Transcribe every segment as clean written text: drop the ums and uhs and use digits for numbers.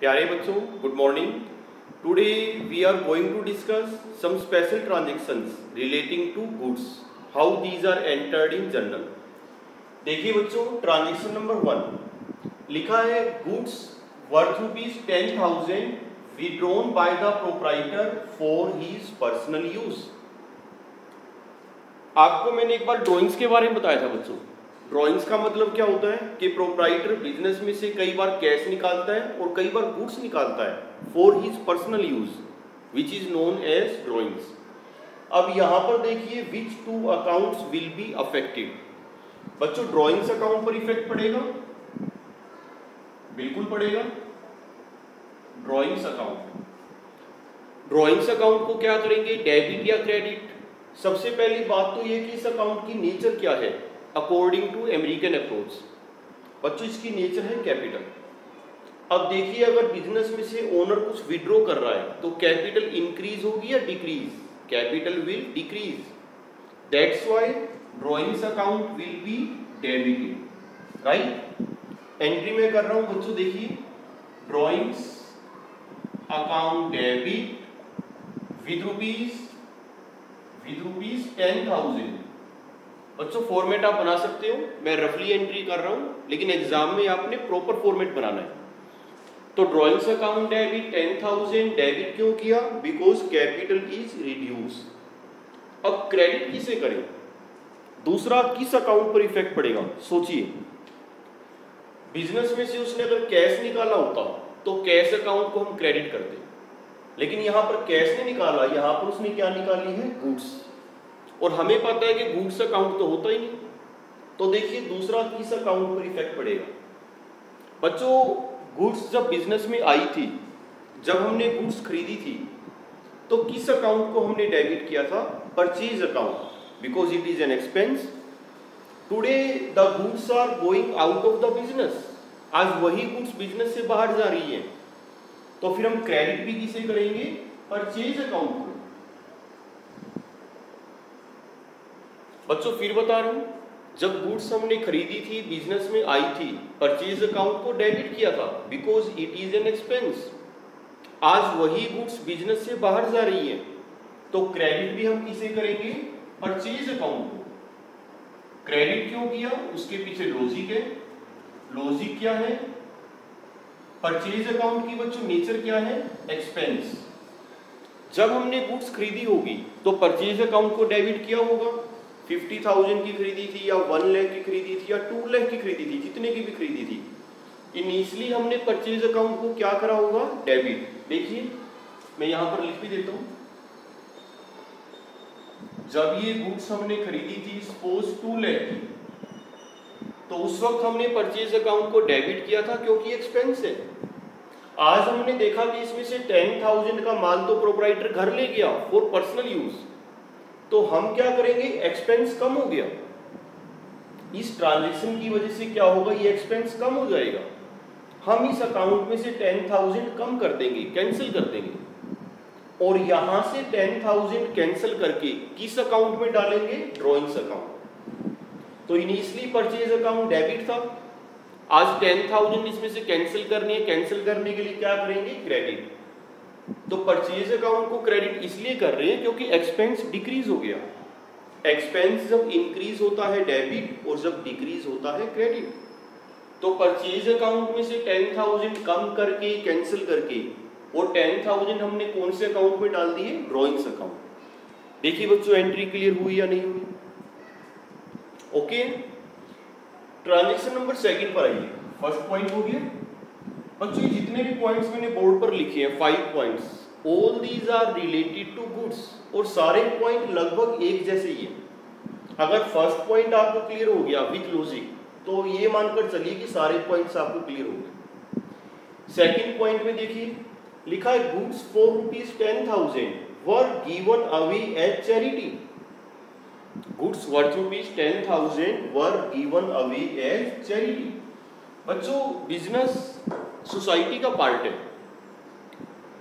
प्यारे बच्चों, good morning. Today we are going to discuss some special transactions relating to goods, how these are entered in journal. देखिए बच्चों, transaction number 1 लिखा है goods worth ₹10,000 withdrawn by the proprietor for his personal use. आपको मैंने एक बार drawings के बारे में बताया था बच्चों। ड्राइंग्स का मतलब क्या होता है कि प्रोप्राइटर बिजनेस में से कई बार कैश निकालता है और कई बार गुड्स निकालता है for his personal use, which is known as drawings. अब यहां पर देखिए which two accounts will be affected. बच्चों, ड्राइंग्स अकाउंट पर इफेक्ट पड़ेगा, बिल्कुल पड़ेगा। ड्राइंग्स अकाउंट को क्या करेंगे, डेबिट या क्रेडिट। सबसे पहली बात तो ये कि इस अकाउंट की नेचर क्या है अकॉर्डिंग टू अमेरिकन अप्रोच। बच्चों, इसकी नेचर है कैपिटल। अब देखिए, अगर बिजनेस में से ओनर कुछ विड्रॉ कर रहा है तो कैपिटल इंक्रीज होगी या decrease? Capital will decrease. That's why drawings account will be debited, right. Entry में कर रहा हूं बच्चों, देखिए drawings account debit with rupees 10,000। बच्चों, फॉर्मेट आप बना सकते हो, मैं रफली एंट्री कर रहा हूं, लेकिन एग्जाम में आपने प्रॉपर फॉर्मेट बनाना है। तो ड्राइंग्स अकाउंट डेबिट 10,000 डेबिट क्यों किया? Because capital is reduce. अब क्रेडिट किसे करें? दूसरा, किस अकाउंट पर इफेक्ट पड़ेगा? सोचिए, बिजनेस में से उसने अगर कैश निकाला होता तो कैश अकाउंट को हम क्रेडिट करते, लेकिन यहां पर कैश नहीं निकाला, यहां पर उसने क्या निकाली है? गुड्स। और हमें पता है कि गुड्स अकाउंट तो होता ही नहीं। तो देखिए दूसरा किस अकाउंट पर इफेक्ट पड़ेगा। बच्चों, गुड्स जब बिजनेस में आई थी, जब हमने गुड्स खरीदी थी, तो किस अकाउंट को हमने डेबिट किया था? Purchase account, because it is an expense. Today the goods are going out of the business. आज वही गुड्स बिजनेस से बाहर जा रही है, तो फिर हम क्रेडिट भी किसे करेंगे? परचेज अकाउंट को। बच्चों, फिर बता रहा हूं, जब गुड्स हमने खरीदी थी, बिजनेस में आई थी, परचेज अकाउंट को डेबिट किया था because it is an expense. आज वही गुड्स बिजनेस से बाहर जा रही है, तो क्रेडिट भी हम किसे करेंगे? परचेज अकाउंट को। क्रेडिट क्यों किया? उसके पीछे लॉजिक है। लॉजिक क्या है? परचेज अकाउंट की बच्चों नेचर क्या है? एक्सपेंस। जब हमने गुड्स खरीदी होगी तो परचेज अकाउंट को डेबिट किया होगा। 50,000 की खरीदी थी या 1 लाख की खरीदी थी या 2 लाख की खरीदी थी, जितने की भी खरीदी थी, इनिशियली हमने परचेज अकाउंट को क्या करा होगा? डेबिट। देखिए मैं यहां पर लिख भी देता हूं, जब ये गुड्स हमने खरीदी थी सपोज 2 लाख की, तो उस वक्त हमने परचेज अकाउंट को डेबिट किया था क्योंकि एक्सपेंस है। आज हमने देखा कि इसमें से 10,000 का माल तो प्रोप्राइटर घर ले गया फॉर पर्सनल यूज, तो हम क्या करेंगे? एक्सपेंस कम हो गया। इस ट्रांजैक्शन की वजह से क्या होगा? ये एक्सपेंस कम हो जाएगा। हम इस अकाउंट में से 10,000 कम कर देंगे, कैंसिल कर देंगे, और यहां से 10,000 कैंसिल करके किस अकाउंट में डालेंगे? Drawings account. तो इनिशियली परचेज अकाउंट डेबिट था, आज 10,000 इसमें से कैंसिल करनी है, कैंसिल करने के लिए क्या करेंगे? क्रेडिट। तो परचेज अकाउंट को क्रेडिट इसलिए कर रहे हैं क्योंकि एक्सपेंस डिक्रीज हो गया। एक्सपेंस जब इंक्रीज होता है डेबिट, और जब डिक्रीज होता है क्रेडिट। तो परचेज अकाउंट में से 10,000 कम करके, कैंसिल करके, और 10,000 हमने कौन से अकाउंट में डाल दिए? Drawings account. देखिए बच्चों, एंट्री क्लियर हुई या नहीं हुई? ओके। ट्रांजैक्शन नंबर 2 पर आइए। फर्स्ट पॉइंट हो गया बच्चों, जितने भी पॉइंट्स मैंने बोर्ड पर लिखे हैं 5 points, all these are related to goods, और सारे पॉइंट लगभग एक जैसे ही है। अगर फर्स्ट पॉइंट आपको क्लियर हो गया विथ लॉजिक, तो ये मानकर चलिए कि सारे पॉइंट्स आपको क्लियर हो गए। सेकंड पॉइंट में देखिए लिखा है goods for ₹10,000 were given away as charity. Goods worth ₹10,000 were given away as charity. बच्चों, बिजनेस सोसाइटी का पार्ट है।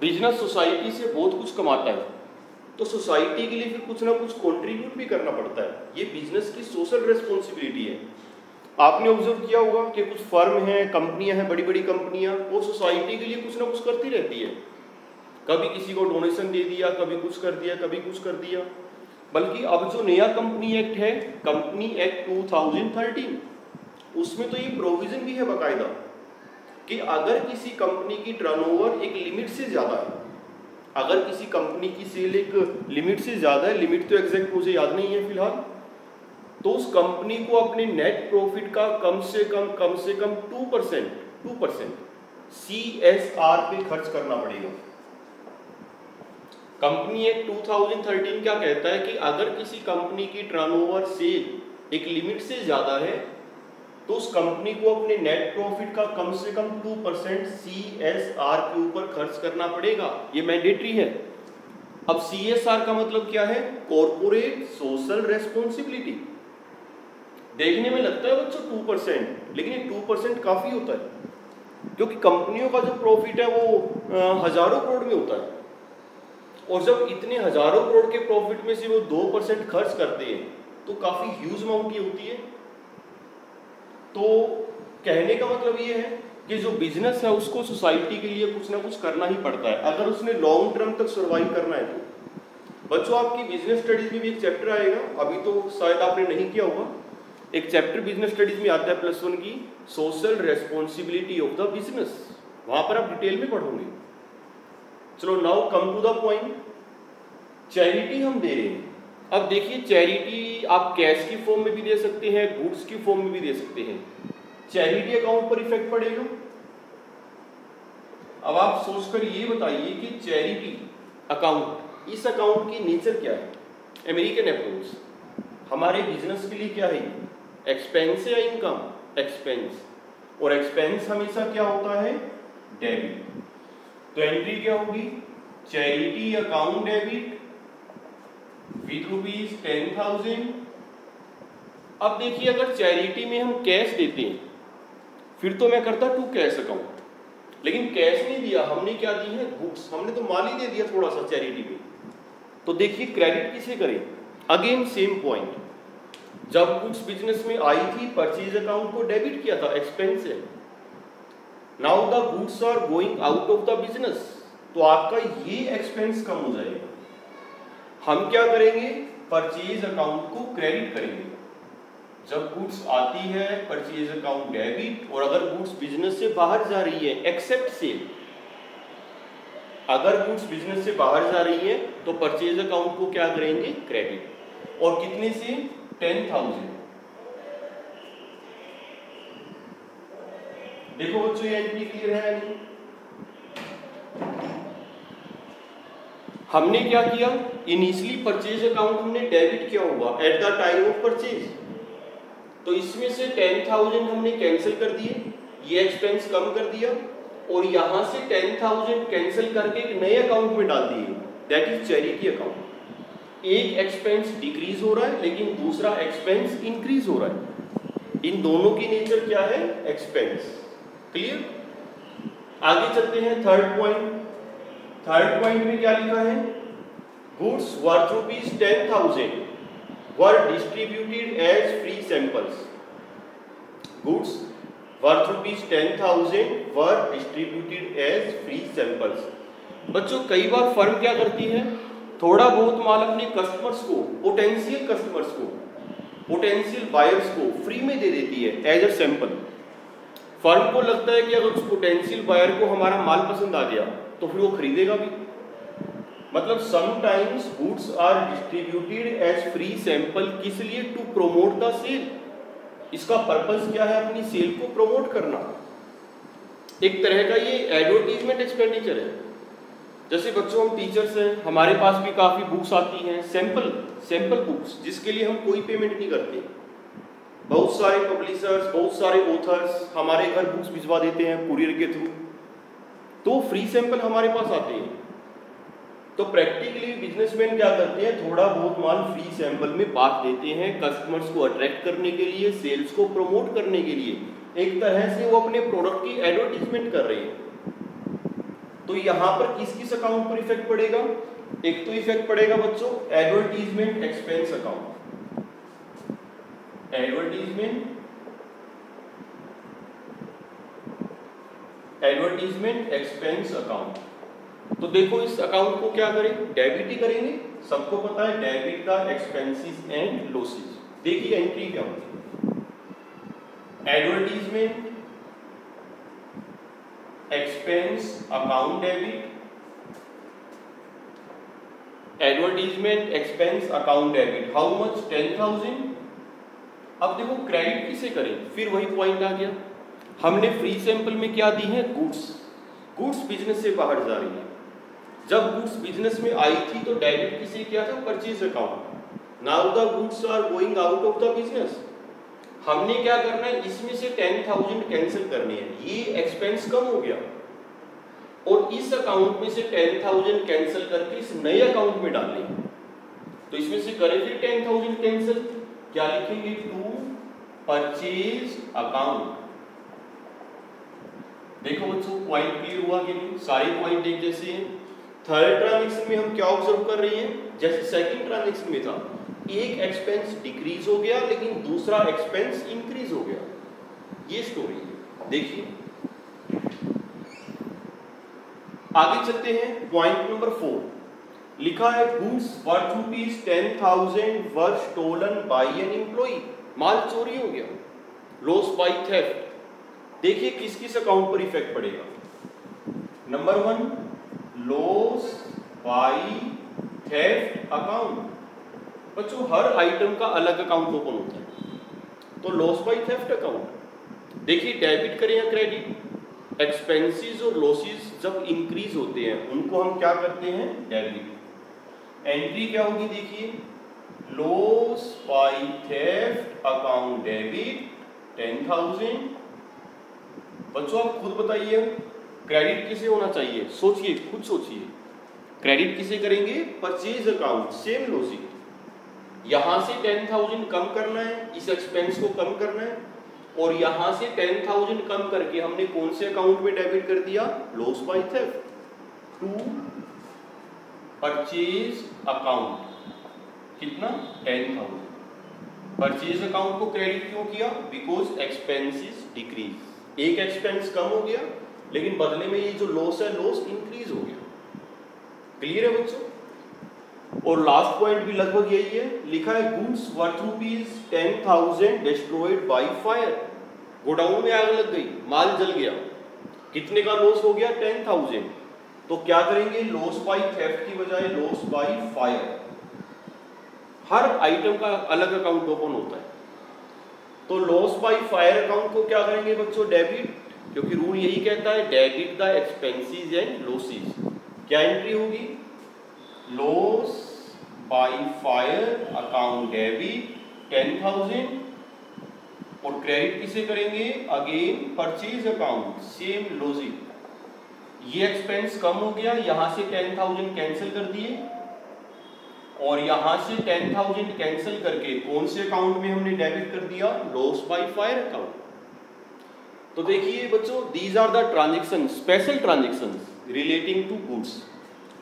बिजनेस सोसाइटी से बहुत कुछ कमाता है, तो सोसाइटी के लिए फिर कुछ ना कुछ कंट्रीब्यूट भी करना पड़ता है। ये बिजनेस की सोशल रेस्पॉन्सिबिलिटी है। आपने ऑब्जर्व किया होगा कि कुछ फर्म हैं, कंपनियां हैं, बड़ी बड़ी कंपनियां, वो सोसाइटी के लिए कुछ ना कुछ करती रहती है। कभी किसी को डोनेशन दे दिया, कभी कुछ कर दिया, कभी कुछ कर दिया। बल्कि अब जो नया कंपनी एक्ट है, कंपनी एक्ट 2013, उसमें तो ये प्रोविजन भी है बाकायदा कि अगर किसी कंपनी की टर्नओवर एक लिमिट से ज़्यादा है, अगर किसी कंपनी की सेल एक लिमिट से ज़्यादा है, लिमिट तो एग्जैक्ट मुझे याद नहीं है फिलहाल, तो उस कंपनी को अपने नेट प्रॉफिट का कम से कम 2% CSR पे खर्च करना पड़ेगा। कंपनी एक्ट 2013 क्या कहता है कि अगर किसी कंपनी की टर्नओवर सेल एक लिमिट से ज़्यादा है तो उस कंपनी को अपने नेट प्रॉफिट का कम से कम 2% CSR के ऊपर खर्च करना पड़ेगा। ये मैंडेटरी है। अब CSR का मतलब क्या है? Corporate social responsibility. देखने में लगता है बच्चों 2%, लेकिन ये 2% काफी होता है, क्योंकि कंपनियों का जो प्रॉफिट है वो हजारों करोड़ में होता है, और जब इतने हजारों करोड़ के प्रॉफिट में से वो 2% खर्च करते हैं तो काफी ह्यूज अमाउंट की होती है। तो कहने का मतलब ये है कि जो बिजनेस है उसको सोसाइटी के लिए कुछ ना कुछ करना ही पड़ता है, अगर उसने लॉन्ग टर्म तक सर्वाइव करना है तो। बच्चों आपकी बिजनेस स्टडीज में भी एक चैप्टर आएगा, अभी तो शायद आपने नहीं किया होगा, एक चैप्टर बिजनेस स्टडीज में आता है +1 की, social responsibility of the business. वहां पर आप डिटेल में पढ़ोगे। चलो now come to the point. Charity हम दे रहे हैं। अब देखिए चैरिटी आप कैश की फॉर्म में भी दे सकते हैं, गुड्स की फॉर्म में भी दे सकते हैं। चैरिटी अकाउंट पर इफेक्ट पड़ेगा। अब आप सोचकर ये बताइए कि चैरिटी अकाउंट, इस अकाउंट की नेचर क्या है? American approach. हमारे बिजनेस के लिए क्या है? एक्सपेंस या इनकम? एक्सपेंस। और एक्सपेंस हमेशा क्या होता है? डेबिट। तो एंट्री क्या होगी? Charity account debit with ₹10,000। अब देखिए अगर चैरिटी में हम कैश देते हैं फिर तो मैं करता टू कैश अकाउंट, लेकिन कैश नहीं दिया, हमने क्या दी है? गुड्स। हमने तो माल ही दे दिया थोड़ा सा चैरिटी में। तो देखिए क्रेडिट किसे करें? अगेन सेम पॉइंट, जब गुड्स बिजनेस में आई थी परचेज अकाउंट को डेबिट किया था, एक्सपेंस है। Now the goods are going out of the business, तो आपका ये एक्सपेंस कम हो जाएगा। हम क्या करेंगे? परचेज अकाउंट को क्रेडिट करेंगे। जब गुड्स आती है परचेज अकाउंट डेबिट, और अगर गुड्स बिजनेस से बाहर जा रही है एक्सेप्ट सेल, अगर गुड्स बिजनेस से बाहर जा रही है तो परचेज अकाउंट को क्या करेंगे? क्रेडिट। और कितने से? 10,000। देखो बच्चों ये एंट्री क्लियर है नहीं? हमने क्या किया? इनिशियली परचेज अकाउंट हमने डेबिट किया होगा at the time of purchase, तो इसमें से 10,000 हमने कैंसिल कर दिए, ये एक्सपेंस कम कर दिया, और यहां से 10,000 कैंसिल करके एक नए अकाउंट में डाल दिए, दैट इज चैरिटी अकाउंट। एक एक्सपेंस डिक्रीज हो रहा है लेकिन दूसरा एक्सपेंस इंक्रीज हो रहा है। इन दोनों की नेचर क्या है? एक्सपेंस। क्लियर? आगे चलते हैं थर्ड पॉइंट। थर्ड पॉइंट में क्या लिखा है? Goods worth ₹10,000 were distributed as free samples. Goods worth ₹10,000 were distributed as free samples. बच्चों कई बार फर्म क्या करती है? थोड़ा बहुत माल अपने कस्टमर्स को, पोटेंशियल कस्टमर्स को, पोटेंशियल बायर्स को फ्री में दे देती है एज अ सैंपल। फर्म को लगता है कि अगर उस पोटेंशियल बायर को हमारा माल पसंद आ गया तो फिर वो खरीदेगा भी। मतलब sometimes goods are distributed as free sample, किस लिए? To promote the sale. इसका पर्पस क्या है? अपनी सेल को प्रमोट करना। एक तरह का ये एडवर्टीजमेंट एक्सपेंडिचर है। जैसे बच्चों हम टीचर्स हैं, हमारे पास भी काफ़ी बुक्स आती हैं, सैंपल बुक्स, जिसके लिए हम कोई पेमेंट नहीं करते। बहुत सारे पब्लिशर्स, बहुत सारे ऑथर्स हमारे घर बुक्स भिजवा देते हैं कुरियर के थ्रू, तो फ्री सैंपल हमारे पास आते हैं। तो प्रैक्टिकली बिजनेसमैन क्या करते हैं? थोड़ा बहुत माल फ्री सैंपल में बांट देते हैं कस्टमर्स को अट्रैक्ट करने के लिए, सेल्स को प्रमोट करने के लिए। एक तरह से वो अपने प्रोडक्ट की एडवर्टीजमेंट कर रहे हैं। तो यहां पर किस किस अकाउंट पर इफेक्ट पड़ेगा? एक तो इफेक्ट पड़ेगा बच्चों advertisement expense account, advertisement advertisement expense account. तो देखो इस अकाउंट को क्या करें, डेबिट ही करेंगे। सबको पता है debit the expenses and losses. देखिए एंट्री क्या होती है, advertisement expense account debit, advertisement expense account debit, how much 10,000। अब देखो क्रेडिट किसे करें, फिर वही पॉइंट आ गया, हमने फ्री सैंपल में क्या दी है, गुड्स। गुड्स बिजनेस से बाहर जा रही है, जब गुड्स बिजनेस में आई थी तो डेबिट किसे किया था, purchase account. Now the goods are going out of the business, हमने क्या करना है, इसमें से 10,000 कैंसिल करनी है, ये एक्सपेंस कम हो गया और इस अकाउंट में से 10,000 कैंसिल करके इस नए अकाउंट में डालनी है। तो इसमें से करें फिर 10,000 कैंसिल, क्या लिखेंगे, टू परचेज अकाउंट। देखो बच्चों पॉइंट क्लियर हुआ कि नहीं, सारे पॉइंट एक जैसे हैं। थर्ड ट्रांजैक्शन में हम क्या ऑब्जर्व कर रहे हैं, जैसे सेकंड ट्रांजैक्शन में था, एक एक्सपेंस डिक्रीज हो गया लेकिन दूसरा एक्सपेंस इंक्रीज हो गया, ये स्टोरी है। देखिए आगे चलते हैं, पॉइंट नंबर 4 लिखा है, goods worth ₹10,000 were stolen by an employee. माल चोरी हो गया, लॉस बाय थेफ्ट। देखिए किस किस अकाउंट पर इफेक्ट पड़ेगा, number 1 loss by theft account. बच्चों हर आइटम का अलग अकाउंट ओपन होता है, तो लॉस बाय थेफ्ट अकाउंट। देखिए डेबिट करें या क्रेडिट, एक्सपेंसेस और लॉसेस जब इंक्रीज होते हैं उनको हम क्या करते हैं, डेबिट। एंट्री क्या होगी, देखिए loss by theft account debit 10,000। बच्चों आप खुद बताइए क्रेडिट किसे होना चाहिए, सोचिए खुद सोचिए, क्रेडिट किसे करेंगे, परचेज अकाउंट। सेम लॉजिक, यहां से 10,000 कम करना है, इस एक्सपेंस को कम करना है, और यहां से 10,000 कम करके हमने कौन से अकाउंट में डेबिट कर दिया, loss by theft to purchase account. कितना, 10,000। परचेज अकाउंट को क्रेडिट क्यों किया, बिकॉज एक्सपेंसेस डिक्रीज, एक एक्सपेंस कम हो गया लेकिन बदले में ये जो लॉस है, लॉस इंक्रीज हो गया। क्लियर है बच्चों। और लास्ट पॉइंट भी लगभग यही है, लिखा है goods worth ₹10,000 destroyed by fire. Godown में आग लग गई, माल जल गया, कितने का लॉस हो गया, 10,000। तो क्या करेंगे, लॉस बाय थेफ्ट की बजाय loss by fire. Her item का अलग अकाउंट ओपन होता है, तो लॉस बाय फायर अकाउंट को क्या करेंगे बच्चों, डेबिट, क्योंकि रूल यही कहता है debit the expenses and losses. क्या एंट्री होगी, loss by fire account debit 10,000, और क्रेडिट किसे करेंगे, again purchase account. Same logic, ये एक्सपेंस कम हो गया, यहां से 10,000 कैंसिल कर दिए, और यहां से 10,000 कैंसिल करके कौन से अकाउंट में हमने डेबिट कर दिया, लॉस बाय फायर अकाउंट। तो देखिए बच्चों, these are the transaction, special transactions relating to goods.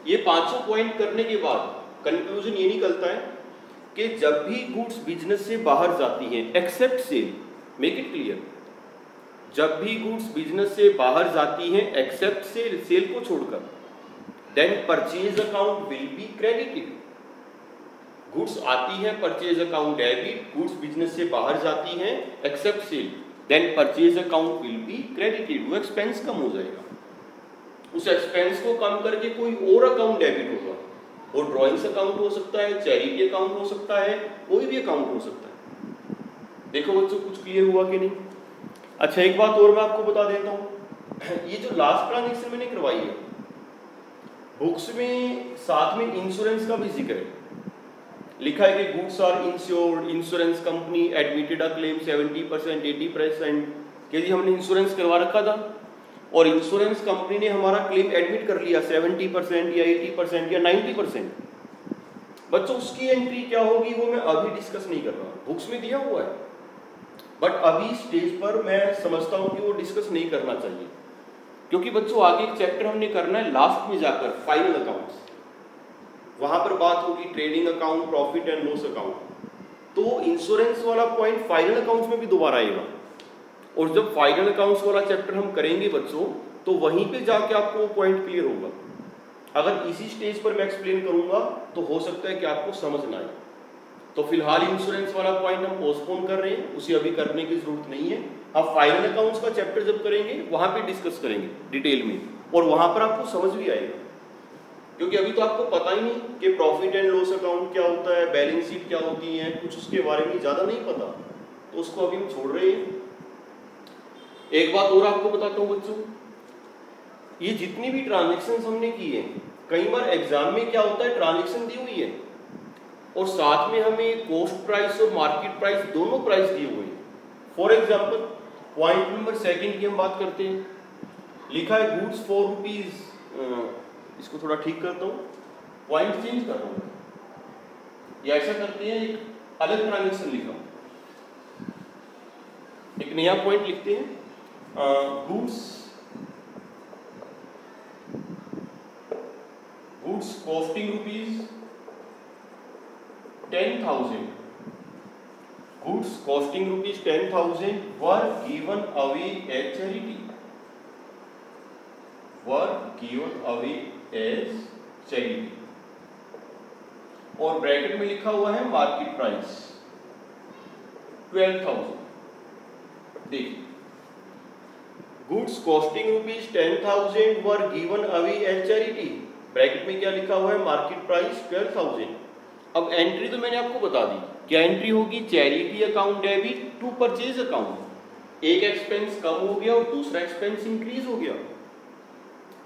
ये पांचों पॉइंट करने के बाद कंक्लूजन ये निकलता है कि जब भी गुड्स बिजनेस से बाहर जाती हैं, except sale, make it clear, जब भी गुड्स बिजनेस से बाहर जाती हैं एक्सेप्ट सेल, सेल को छोड़कर, then purchase account will be credited. Goods आती है purchase account debit, goods business से बाहर जाती हैं except sale, then purchase account will be credited. वो एक्सपेंस कम हो जाएगा, उस एक्सपेंस को कम करके कोई और अकाउंट डेबिट होगा, और ड्रॉइंग्स अकाउंट हो सकता है, चैरिटी अकाउंट हो सकता है, कोई भी अकाउंट हो सकता है। देखो बच्चों कुछ क्लियर हुआ कि नहीं। अच्छा एक बात और मैं आपको बता देता हूँ, ये जो लास्ट ट्रांजैक्शन मैंने करवाई है, बुक्स में साथ में इंश्योरेंस का भी जिक्र है। लिखा है कि goods are insured, insurance company admitted a claim 70%, 80% के जी हमने इंश्योरेंस करवा रखा था, और इंश्योरेंस कंपनी ने हमारा क्लेम एडमिट कर लिया 70% या 80% या 90%। बच्चों उसकी एंट्री क्या होगी वो मैं अभी डिस्कस नहीं कर रहा, बुक्स में दिया हुआ है, बट अभी स्टेज पर मैं समझता हूं कि वो डिस्कस नहीं करना चाहिए, क्योंकि बच्चों आगे एक चैप्टर हमने करना है लास्ट में जाकर, फाइनल अकाउंट्स, वहां पर बात होगी trading account, profit and loss account. तो इंश्योरेंस वाला पॉइंट फाइनल अकाउंट्स में भी दोबारा आएगा, और जब फाइनल अकाउंट्स वाला चैप्टर हम करेंगे बच्चों, तो वहीं पे जाके आपको वो पॉइंट क्लियर होगा। अगर इसी स्टेज पर मैं एक्सप्लेन करूंगा तो हो सकता है कि आपको समझ ना आए। तो फिलहाल इंश्योरेंस वाला पॉइंट हम पोस्टपोन कर रहे हैं, उसे अभी करने की जरूरत नहीं है। अब फाइनल अकाउंट्स का चैप्टर जब करेंगे वहां पे डिस्कस करेंगे डिटेल में, और वहां पर आपको समझ भी आएगा, क्योंकि अभी तो आपको पता ही नहीं कि प्रॉफिट एंड लॉस अकाउंट क्या होता है, बैलेंस शीट क्या होती है, कुछ उसके बारे में ज़्यादा नहीं पता, तो उसको अभी हम छोड़ रहे हैं। एक बात और आपको बताता हूँ बच्चों, ये जितनी भी ट्रांजेक्शन हमने की है, कई बार एग्जाम में क्या होता है, ट्रांजेक्शन दी हुई है और साथ में हमें कॉस्ट प्राइस और मार्केट प्राइस दोनों प्राइस दिए हुए हैं। For example point number second की हम बात करते हैं, लिखा है गुड्स 4 रुपीज, इसको थोड़ा ठीक करता हूँ, पॉइंट चेंज कर रहा हूँ, या ऐसा करते हैं एक अलग ट्रांजेक्शन लिखा, एक नया पॉइंट लिखते हैं, goods costing rupees 10,000, goods costing rupees 10,000 were given away as charity, were given away as charity, और ब्रैकेट में लिखा हुआ है मार्केट प्राइस 12,000। देखिए, goods costing rupees 10,000 were given away as charity, bracket में क्या लिखा हुआ है, मार्केट प्राइस 12,000। अब एंट्री तो मैंने आपको बता दी, क्या एंट्री होगी, charity account debit to purchase account. एक एक्सपेंस कम हो गया और दूसरा एक्सपेंस इंक्रीज हो गया।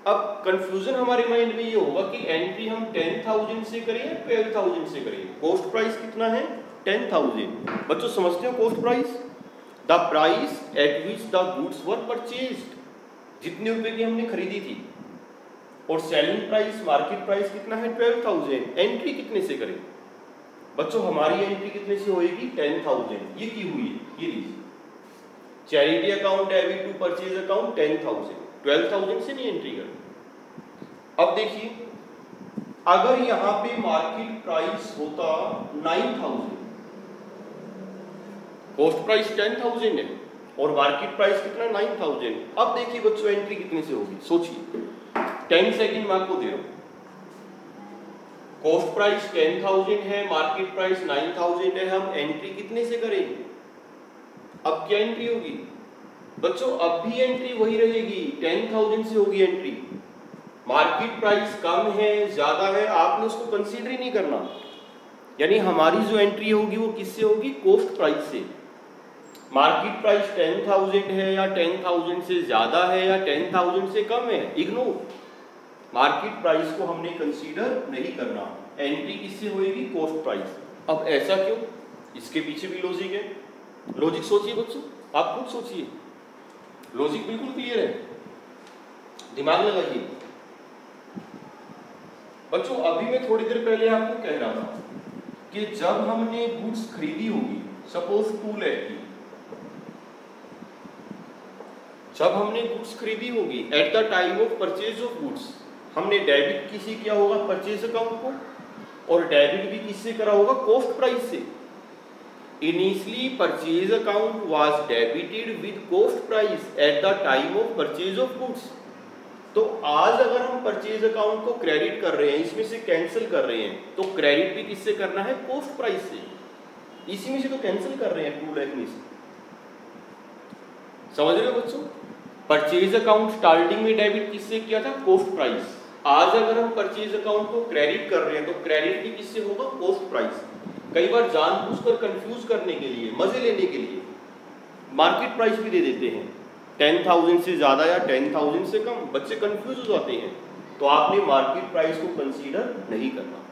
अब कंफ्यूजन हमारे माइंड में ये होगा कि एंट्री हम 10,000 से करें या 12,000 से करें। कॉस्ट प्राइस कितना है, 10,000। बच्चों समझते हो cost price, the price at which the goods were purchased, जितने रुपए की हमने खरीदी थी, और सेलिंग प्राइस मार्केट प्राइस कितना है, 12,000। एंट्री कितने से करें बच्चों, हमारी एंट्री कितने से होएगी, 10,000, ये की हुई है, ये लीजिए, charity account debit to purchase account 10,000, 12,000 से नहीं एंट्री कर। अब देखिए, अगर यहां पे मार्केट प्राइस होता 9,000, कॉस्ट प्राइस 10,000 है और मार्केट प्राइस कितना, 9,000। अब देखिए बच्चों एंट्री कितने से होगी, सोचिए, 10 सेकंड मैं आपको दे रहा हूं। कॉस्ट प्राइस 10,000 है, मार्केट प्राइस 9,000 है, हम एंट्री कितने से करेंगे। अब क्या एंट्री होगी बच्चों, अब भी एंट्री वही रहेगी, 10,000 से होगी एंट्री। मार्केट प्राइस कम है ज्यादा है, आपने उसको कंसीडर ही नहीं करना, यानी हमारी जो एंट्री होगी वो किससे होगी, कॉस्ट प्राइस से। मार्केट प्राइस 10,000 है या 10,000 से ज्यादा है या 10,000 से कम है, इग्नोर, मार्केट प्राइस को हमने कंसीडर नहीं करना, एंट्री किससे होएगी, कॉस्ट प्राइस। अब ऐसा क्यों, इसके पीछे भी लॉजिक है, लॉजिक सोचिए बच्चों, आप खुद सोचिए, लॉजिक बिल्कुल क्लियर है, दिमाग लगाइए बच्चों। अभी मैं थोड़ी देर पहले आपको कह रहा था कि जब हमने गुड्स खरीदी होगी, सपोज 2 लाख की, जब हमने गुड्स खरीदी होगी at the time of purchase of goods, हमने डेबिट किसी किया होगा परचेज अकाउंट को, और डेबिट भी किससे करा होगा, कॉस्ट प्राइस से। Initially purchase account was debited with cost price at the time of purchase of goods. तो आज अगर हम परचेज अकाउंट को क्रेडिट कर रहे हैं, इसमें से कैंसिल कर रहे हैं, तो क्रेडिट भी किससे करना है, कॉस्ट प्राइस से। इसी में से तो कैंसिल कर रहे हैं 2 लाख में से, समझ रहे हो बच्चों। परचेज अकाउंट स्टार्टिंग में डेबिट किससे किया था, कॉस्ट प्राइस। आज अगर हम परचेज अकाउंट को क्रेडिट कर रहे हैं तो क्रेडिट भी किससे होगा, कॉस्ट प्राइस। कई बार जानबूझकर कंफ्यूज करने के लिए, मजे लेने के लिए मार्केट प्राइस भी दे देते हैं, 10,000 से ज्यादा या 10,000 से कम, बच्चे कंफ्यूज हो जाते हैं। तो आपने मार्केट प्राइस को कंसीडर नहीं करना।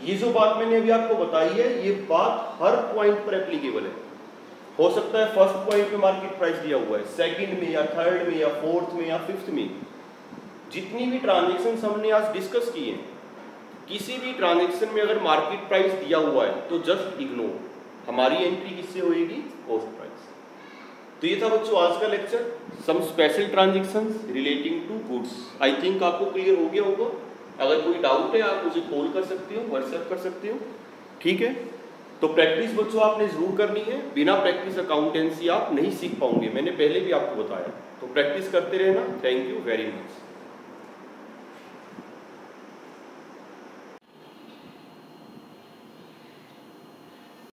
ये जो बात मैंने अभी आपको बताई है, ये बात हर पॉइंट पर एप्लीकेबल है। हो सकता है फर्स्ट पॉइंट पे मार्केट प्राइस दिया हुआ है, सेकंड में या थर्ड में या फोर्थ में या फिफ्थ में, जितनी भी ट्रांजेक्शन हमने आज डिस्कस की हैं, किसी भी ट्रांजेक्शन में अगर मार्केट प्राइस दिया हुआ है तो जस्ट इग्नोर, हमारी एंट्री किससे होएगी, कॉस्ट प्राइस। तो ये था बच्चों आज का lecture, some special transactions relating to goods. I think आपको क्लियर हो गया होगा। अगर कोई डाउट है आप मुझे कॉल कर सकते हो, व्हाट्सएप कर सकते हो, ठीक है। तो प्रैक्टिस बच्चों आपने जरूर करनी है, बिना प्रैक्टिस अकाउंटेंसी आप नहीं सीख पाओगे, मैंने पहले भी आपको बताया। तो प्रैक्टिस करते रहना। Thank you very much.